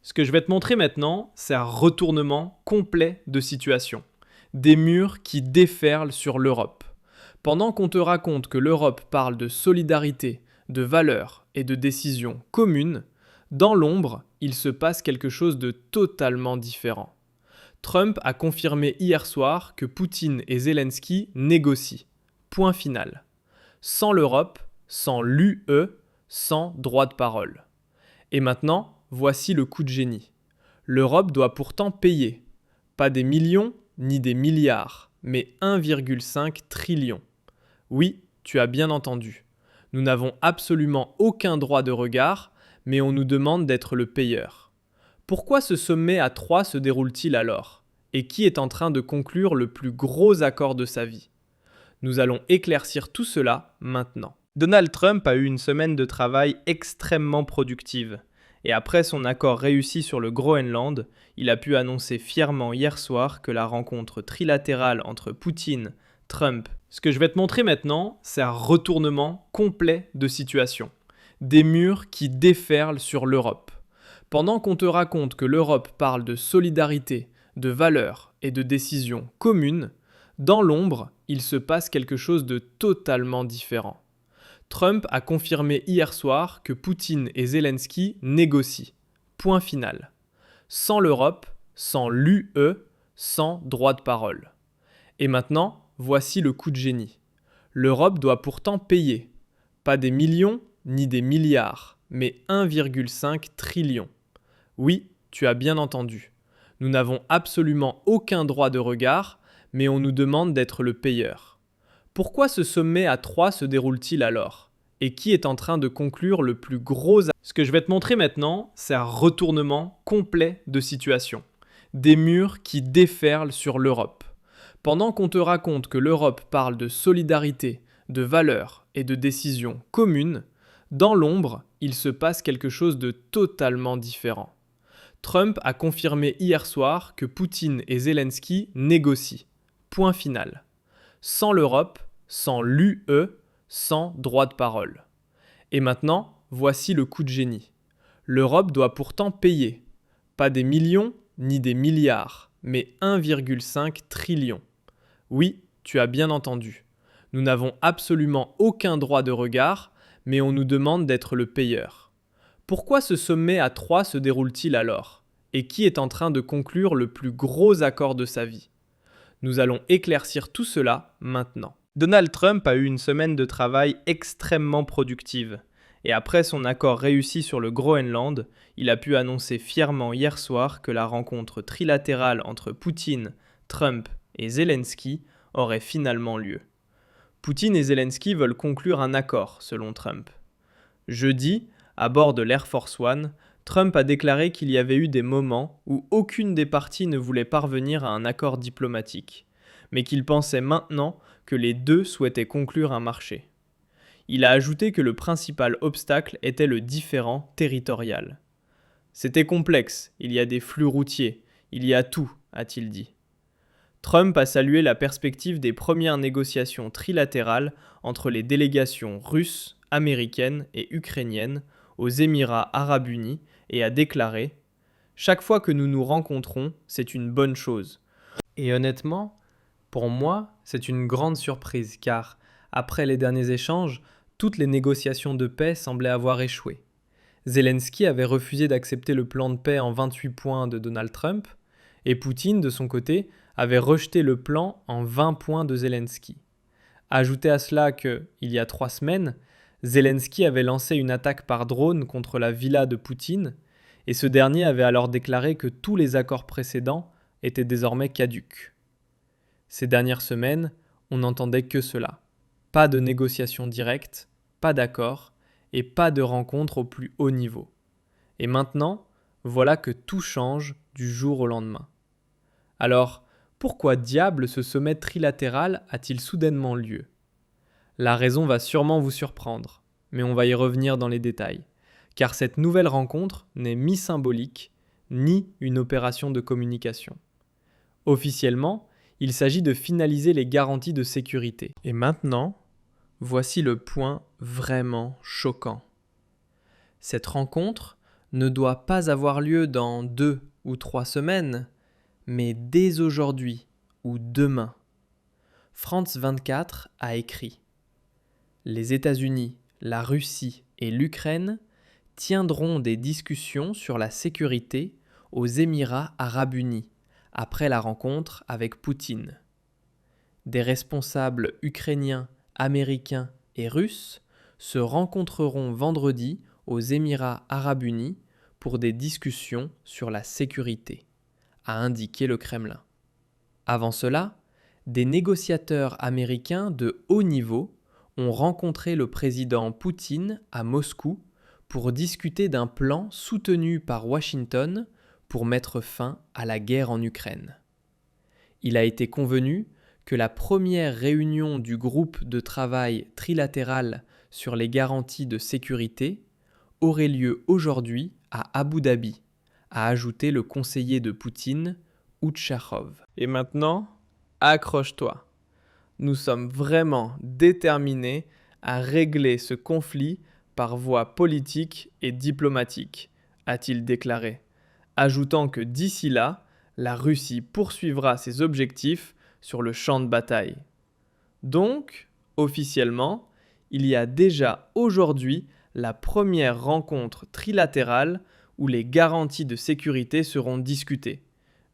Ce que je vais te montrer maintenant, c'est un retournement complet de situation. Des murs qui déferlent sur l'Europe. Pendant qu'on te raconte que l'Europe parle de solidarité, de valeurs et de décisions communes, dans l'ombre, il se passe quelque chose de totalement différent. Trump a confirmé hier soir que Poutine et Zelensky négocient. Point final. Sans l'Europe, sans l'UE, sans droit de parole. Et maintenant, voici le coup de génie. L'Europe doit pourtant payer. Pas des millions ni des milliards, mais 1,5 trillion. Oui, tu as bien entendu. Nous n'avons absolument aucun droit de regard, mais on nous demande d'être le payeur. Pourquoi ce sommet à 3 se déroule-t-il alors ? Et qui est en train de conclure le plus gros accord de sa vie ? Nous allons éclaircir tout cela maintenant. Donald Trump a eu une semaine de travail extrêmement productive. Et après son accord réussi sur le Groenland, il a pu annoncer fièrement hier soir que la rencontre trilatérale entre Poutine, Trump. Ce que je vais te montrer maintenant, c'est un retournement complet de situation. Des murs qui déferlent sur l'Europe. Pendant qu'on te raconte que l'Europe parle de solidarité, de valeurs et de décisions communes, dans l'ombre, il se passe quelque chose de totalement différent. Trump a confirmé hier soir que Poutine et Zelensky négocient. Point final. Sans l'Europe, sans l'UE, sans droit de parole. Et maintenant, voici le coup de génie. L'Europe doit pourtant payer. Pas des millions ni des milliards, mais 1,5 trillion. Oui, tu as bien entendu. Nous n'avons absolument aucun droit de regard, mais on nous demande d'être le payeur. Pourquoi ce sommet à 3 se déroule-t-il alors ? Et qui est en train de conclure le plus gros... Ce que je vais te montrer maintenant, c'est un retournement complet de situation. Des murs qui déferlent sur l'Europe. Pendant qu'on te raconte que l'Europe parle de solidarité, de valeurs et de décisions communes, dans l'ombre, il se passe quelque chose de totalement différent. Trump a confirmé hier soir que Poutine et Zelensky négocient. Point final. Sans l'Europe, sans l'UE, sans droit de parole. Et maintenant, voici le coup de génie. L'Europe doit pourtant payer. Pas des millions ni des milliards, mais 1,5 trillion. Oui, tu as bien entendu. Nous n'avons absolument aucun droit de regard, mais on nous demande d'être le payeur. Pourquoi ce sommet à 3 se déroule-t-il alors ? Et qui est en train de conclure le plus gros accord de sa vie ? Nous allons éclaircir tout cela maintenant. Donald Trump a eu une semaine de travail extrêmement productive. Et après son accord réussi sur le Groenland, il a pu annoncer fièrement hier soir que la rencontre trilatérale entre Poutine, Trump et Zelensky aurait finalement lieu. Poutine et Zelensky veulent conclure un accord, selon Trump. Jeudi, à bord de l'Air Force One, Trump a déclaré qu'il y avait eu des moments où aucune des parties ne voulait parvenir à un accord diplomatique, mais qu'il pensait maintenant que les deux souhaitaient conclure un marché. Il a ajouté que le principal obstacle était le différend territorial. C'était complexe, il y a des flux routiers, il y a tout, a-t-il dit. Trump a salué la perspective des premières négociations trilatérales entre les délégations russes, américaines et ukrainiennes aux Émirats arabes unis et a déclaré « Chaque fois que nous nous rencontrons, c'est une bonne chose. » Et honnêtement, pour moi, c'est une grande surprise car, après les derniers échanges, toutes les négociations de paix semblaient avoir échoué. Zelensky avait refusé d'accepter le plan de paix en 28 points de Donald Trump, et Poutine, de son côté, avait rejeté le plan en 20 points de Zelensky. Ajoutez à cela que, il y a 3 semaines, Zelensky avait lancé une attaque par drone contre la villa de Poutine, et ce dernier avait alors déclaré que tous les accords précédents étaient désormais caducs. Ces dernières semaines, on n'entendait que cela. Pas de négociations directes, pas d'accord, et pas de rencontres au plus haut niveau. Et maintenant, voilà que tout change du jour au lendemain. Alors, pourquoi diable ce sommet trilatéral a-t-il soudainement lieu ? La raison va sûrement vous surprendre, mais on va y revenir dans les détails, car cette nouvelle rencontre n'est ni symbolique, ni une opération de communication. Officiellement, il s'agit de finaliser les garanties de sécurité. Et maintenant, voici le point vraiment choquant. Cette rencontre ne doit pas avoir lieu dans 2 ou 3 semaines, mais dès aujourd'hui ou demain. France 24 a écrit : les États-Unis, la Russie et l'Ukraine tiendront des discussions sur la sécurité aux Émirats arabes unis après la rencontre avec Poutine. Des responsables ukrainiens, américains et russes se rencontreront vendredi aux Émirats arabes unis pour des discussions sur la sécurité, a indiqué le Kremlin. Avant cela, des négociateurs américains de haut niveau ont rencontré le président Poutine à Moscou pour discuter d'un plan soutenu par Washington pour mettre fin à la guerre en Ukraine. Il a été convenu que la première réunion du groupe de travail trilatéral sur les garanties de sécurité aurait lieu aujourd'hui à Abu Dhabi, a ajouté le conseiller de Poutine, Utshakov. Et maintenant, accroche-toi. Nous sommes vraiment déterminés à régler ce conflit par voie politique et diplomatique, a-t-il déclaré, ajoutant que d'ici là, la Russie poursuivra ses objectifs sur le champ de bataille. Donc, officiellement, il y a déjà aujourd'hui la première rencontre trilatérale où les garanties de sécurité seront discutées.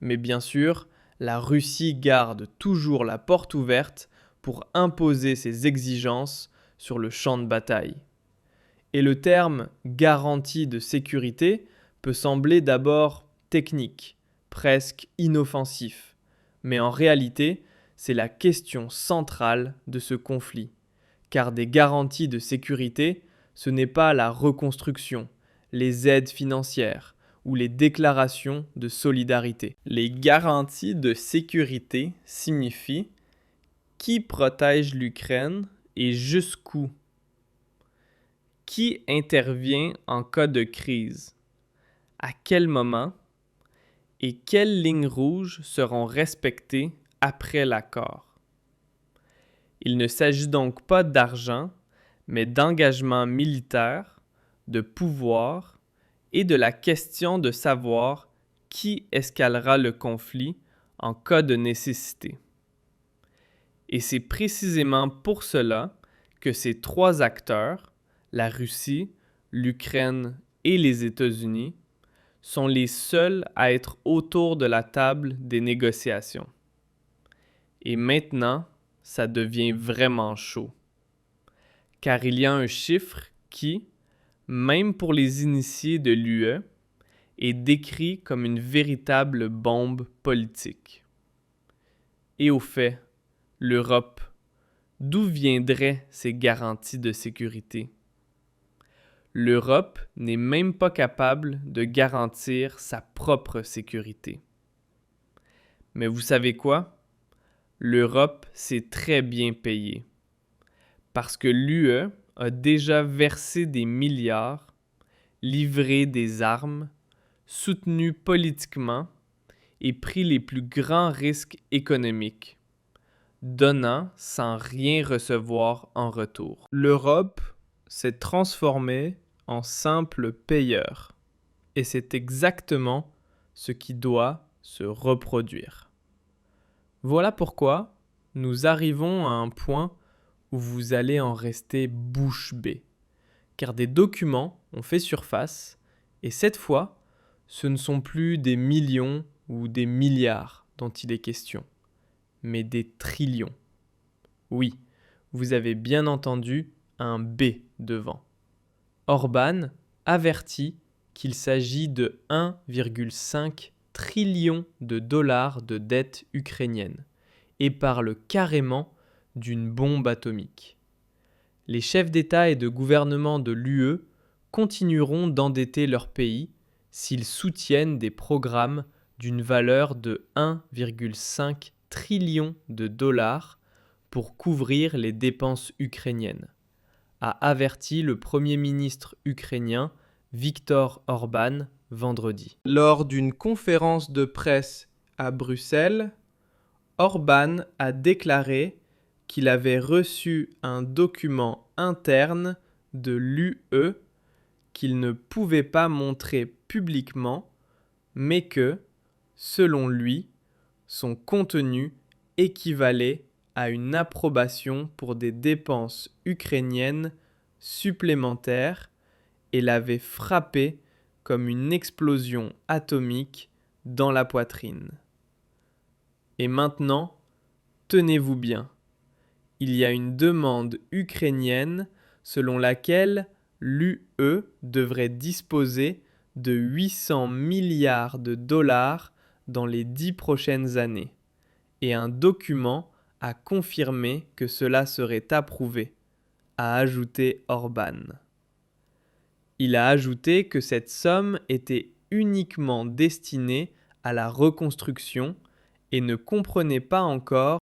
Mais bien sûr, la Russie garde toujours la porte ouverte pour imposer ses exigences sur le champ de bataille. Et le terme « garantie de sécurité » peut sembler d'abord technique, presque inoffensif. Mais en réalité, c'est la question centrale de ce conflit. Car des garanties de sécurité, ce n'est pas la reconstruction, les aides financières ou les déclarations de solidarité. Les garanties de sécurité signifient qui protège l'Ukraine et jusqu'où? Qui intervient en cas de crise? À quel moment? Et quelles lignes rouges seront respectées après l'accord? Il ne s'agit donc pas d'argent, mais d'engagement militaire, de pouvoir et de la question de savoir qui escalera le conflit en cas de nécessité. Et c'est précisément pour cela que ces trois acteurs, la Russie, l'Ukraine et les États-Unis, sont les seuls à être autour de la table des négociations. Et maintenant, ça devient vraiment chaud. Car il y a un chiffre qui, même pour les initiés de l'UE, est décrit comme une véritable bombe politique. Et au fait, l'Europe, d'où viendraient ces garanties de sécurité? L'Europe n'est même pas capable de garantir sa propre sécurité. Mais vous savez quoi? L'Europe s'est très bien payée. Parce que l'UE a déjà versé des milliards, livré des armes, soutenu politiquement et pris les plus grands risques économiques, donnant sans rien recevoir en retour. L'Europe s'est transformée en simple payeur. Et c'est exactement ce qui doit se reproduire. Voilà pourquoi nous arrivons à un point où vous allez en rester bouche bée. Car des documents ont fait surface, et cette fois, ce ne sont plus des millions ou des milliards dont il est question, mais des trillions. Oui, vous avez bien entendu un B devant. Orban avertit qu'il s'agit de 1,5 trillion de dollars de dette ukrainienne et parle carrément d'une bombe atomique. Les chefs d'État et de gouvernement de l'UE continueront d'endetter leur pays s'ils soutiennent des programmes d'une valeur de 1,5 trillion de dollars pour couvrir les dépenses ukrainiennes, a averti le Premier ministre ukrainien Viktor Orban vendredi. Lors d'une conférence de presse à Bruxelles, Orban a déclaré qu'il avait reçu un document interne de l'UE qu'il ne pouvait pas montrer publiquement, mais que, selon lui, son contenu équivalait à une approbation pour des dépenses ukrainiennes supplémentaires et l'avait frappé comme une explosion atomique dans la poitrine. Et maintenant, tenez-vous bien, il y a une demande ukrainienne selon laquelle l'UE devrait disposer de 800 milliards de dollars dans les 10 prochaines années, et un document a confirmé que cela serait approuvé, a ajouté Orban. Il a ajouté que cette somme était uniquement destinée à la reconstruction et ne comprenait pas encore